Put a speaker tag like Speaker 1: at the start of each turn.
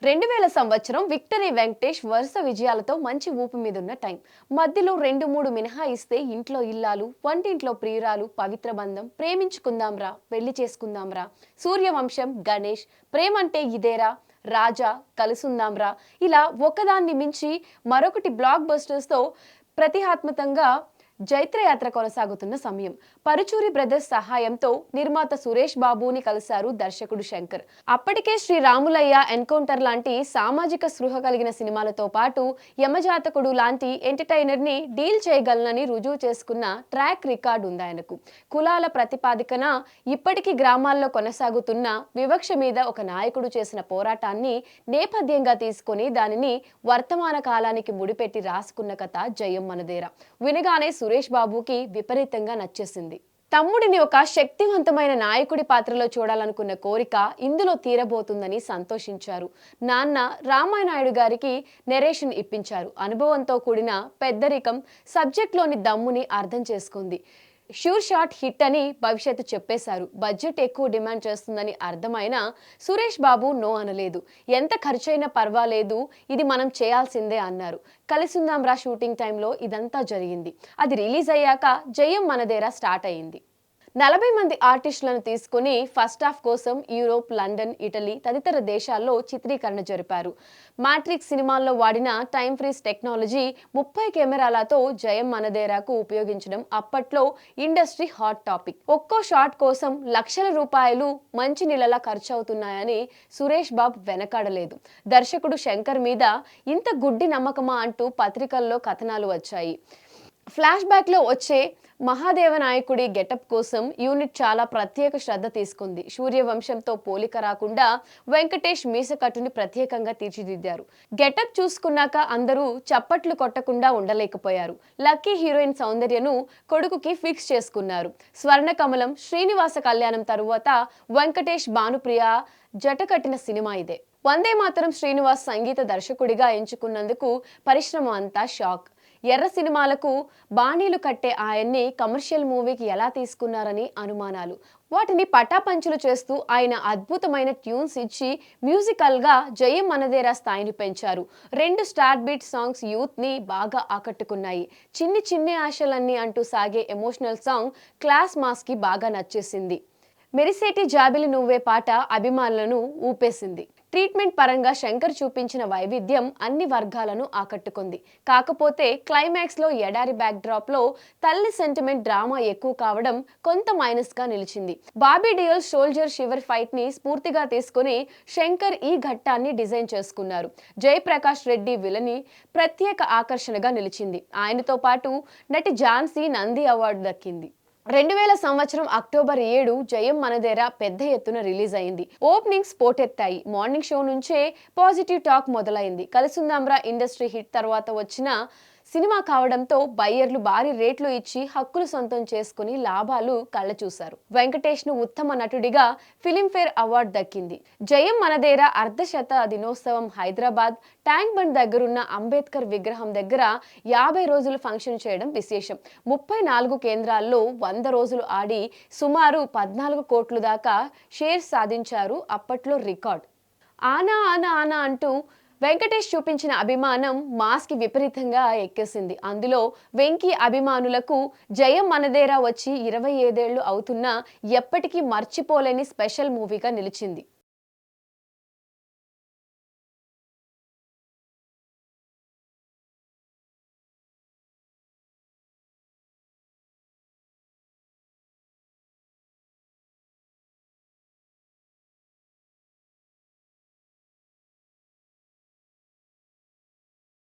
Speaker 1: 2000 సంవత్సరం విక్టరీ వెంకటేష్ వరుస విజయాలతో మంచి ఊపు మీదున్న టైం. మధ్యలో 2-3 మినహాయిస్తే ఇంట్లో ఇల్లాలు, వంటింట్లో ప్రియురాలు, పవిత్ర బంధం, ప్రేమించుకుందాంరా, పెళ్లి చేసుకుందాంరా, సూర్యవంశం, గణేష్, ప్రేమంటే ఇదేరా, రాజా, కలుసుందాంరా, ఇలా ఒకదాన్ని మించి మరొకటి బ్లాక్ బస్టర్స్తో ప్రతిహాత్మకంగా జైత్రయాత్ర కొనసాగుతున్న సమయం. పరుచూరి బ్రదర్స్ సహాయంతో నిర్మాత సురేష్ బాబుని కలిశారు దర్శకుడు శంకర్. అప్పటికే శ్రీ రాములయ్య, ఎన్కౌంటర్ లాంటి సామాజిక స్పృహ కలిగిన సినిమాలతో పాటు యమజాతకుడు లాంటి ఎంటర్టైనర్ ని డీల్ చేయగలనని రుజువు చేసుకున్న ట్రాక్ రికార్డు ఉంది ఆయనకు. కులాల ప్రతిపాదికన ఇప్పటికీ గ్రామాల్లో కొనసాగుతున్న వివక్ష మీద ఒక నాయకుడు చేసిన పోరాటాన్ని నేపథ్యంగా తీసుకొని దానిని వర్తమాన కాలానికి ముడిపెట్టి రాసుకున్న కథ జయం మనదేరా. వినగానే సురేష్ బాబుకి విపరీతంగా నచ్చేసింది. తమ్ముడిని ఒక శక్తివంతమైన నాయకుడి పాత్రలో చూడాలనుకున్న కోరిక ఇందులో తీరబోతుందని సంతోషించారు. నాన్న రామానాయుడు గారికి నెరేషన్ ఇప్పించారు. అనుభవంతో కూడిన పెద్దరికం సబ్జెక్ట్లోని దమ్ముని అర్థం చేసుకుంది. షూర్ షాట్ హిట్ అని భవిష్యత్తు చెప్పేశారు. బడ్జెట్ ఎక్కువ డిమాండ్ చేస్తుందని అర్థమైనా సురేష్ బాబు నో అనలేదు. ఎంత ఖర్చైనా పర్వాలేదు, ఇది మనం చేయాల్సిందే అన్నారు. కలిసుందాంరా షూటింగ్ టైంలో ఇదంతా జరిగింది. అది రిలీజ్ అయ్యాక జయం మనదేరా స్టార్ట్ అయింది. 40 మంది ఆర్టిస్టులను తీసుకుని ఫస్ట్ హాఫ్ కోసం యూరోప్, లండన్, ఇటలీ తదితర దేశాల్లో చిత్రీకరణ జరిపారు. మ్యాట్రిక్స్ సినిమాల్లో వాడిన టైమ్ ఫ్రీజ్ టెక్నాలజీ 30 కెమెరాలతో జయం మనదేరాకు ఉపయోగించడం అప్పట్లో ఇండస్ట్రీ హాట్ టాపిక్. ఒక్కో షాట్ కోసం లక్షల రూపాయలు మంచి నీళ్ళలా ఖర్చు అవుతున్నాయని సురేష్ బాబు వెనకాడలేదు. దర్శకుడు శంకర్ మీద ఇంత గుడ్డి నమ్మకమా అంటూ పత్రికల్లో కథనాలు వచ్చాయి. ఫ్లాష్ బ్యాక్ లో వచ్చే మహాదేవ నాయకుడి గెటప్ కోసం యూనిట్ చాలా ప్రత్యేక శ్రద్ధ తీసుకుంది. సూర్యవంశంతో పోలిక రాకుండా వెంకటేష్ మీసకట్టుని ప్రత్యేకంగా తీర్చిదిద్దారు. గెటప్ చూసుకున్నాక అందరూ చప్పట్లు కొట్టకుండా ఉండలేకపోయారు. లక్కీ హీరోయిన్ సౌందర్యను కొడుకుకి ఫిక్స్ చేసుకున్నారు. స్వర్ణకమలం, శ్రీనివాస కళ్యాణం తరువాత వెంకటేష్, భానుప్రియ జట కట్టిన సినిమా ఇదే. వందే మాతరం శ్రీనివాస్ సంగీత దర్శకుడిగా ఎంచుకున్నందుకు పరిశ్రమ అంతా షాక్. ఎర్ర సినిమాలకు బాణీలు కట్టే ఆయన్ని కమర్షియల్ మూవీకి ఎలా తీసుకున్నారని అనుమానాలు. వాటిని పటాపంచులు చేస్తూ ఆయన అద్భుతమైన ట్యూన్స్ ఇచ్చి మ్యూజికల్గా జయం మనదేరా స్థాయిని పెంచారు. 2 స్టార్ బీట్ సాంగ్స్ యూత్ ని బాగా ఆకట్టుకున్నాయి. చిన్ని చిన్ని ఆశలన్నీ అంటూ సాగే ఎమోషనల్ సాంగ్ క్లాస్ మాస్ కి బాగా నచ్చేసింది. మెరిసేటి జాబిలి నువ్వే పాట అభిమానులను ఊపేసింది. ట్రీట్మెంట్ పరంగా శంకర్ చూపించిన వైవిధ్యం అన్ని వర్గాలను ఆకట్టుకుంది. కాకపోతే క్లైమాక్స్ లో ఎడారి బ్యాక్ డ్రాప్ లో తల్లి సెంటిమెంట్ డ్రామా ఎక్కువ కావడం కొంత మైనస్ గా నిలిచింది. Bobby Deol soldier shiver fight ని స్ఫూర్తిగా తీసుకుని శంకర్ ఈ ఘట్టాన్ని డిజైన్ చేసుకున్నారు. జయప్రకాష్ రెడ్డి విలని ప్రత్యేక ఆకర్షణగా నిలిచింది. ఆయనతో పాటు నటి ఝాన్సీ నంది అవార్డు దక్కింది. 2000 సంవత్సరం అక్టోబర్ 7 జయం మనదేరా పెద్ద ఎత్తున రిలీజ్ అయింది. ఓపెనింగ్స్ పోటెత్తాయి. మార్నింగ్ షో నుంచే పాజిటివ్ టాక్ మొదలైంది. కలిసుందాంరా ఇండస్ట్రీ హిట్ తర్వాత వచ్చిన సినిమా కావడంతో బయ్యర్లు భారీ రేట్లు ఇచ్చి హక్కులు సొంతం చేసుకుని లాభాలు కళ్ళ చూశారు. వెంకటేష్ ను ఉత్తమ నటుడిగా ఫిలింఫేర్ అవార్డు దక్కింది. జయం మనదేరా అర్ధశత దినోత్సవం హైదరాబాద్ ట్యాంక్ బండ్ దగ్గరున్న అంబేద్కర్ విగ్రహం దగ్గర 50 రోజులు ఫంక్షన్ చేయడం విశేషం. 34 కేంద్రాల్లో 100 రోజులు ఆడి సుమారు 14 కోట్ల దాకా షేర్ సాధించారు. అప్పట్లో రికార్డ్. ఆనా ఆనా ఆనా అంటూ వెంకటేష్ చూపించిన అభిమానం మాస్ కి విపరీతంగా ఎక్కేసింది. అందులో వెంకీ అభిమానులకు జయం మనదేరా వచ్చి 25 ఏళ్లు అవుతున్నా ఎప్పటికీ మర్చిపోలేని స్పెషల్ మూవీగా నిలిచింది.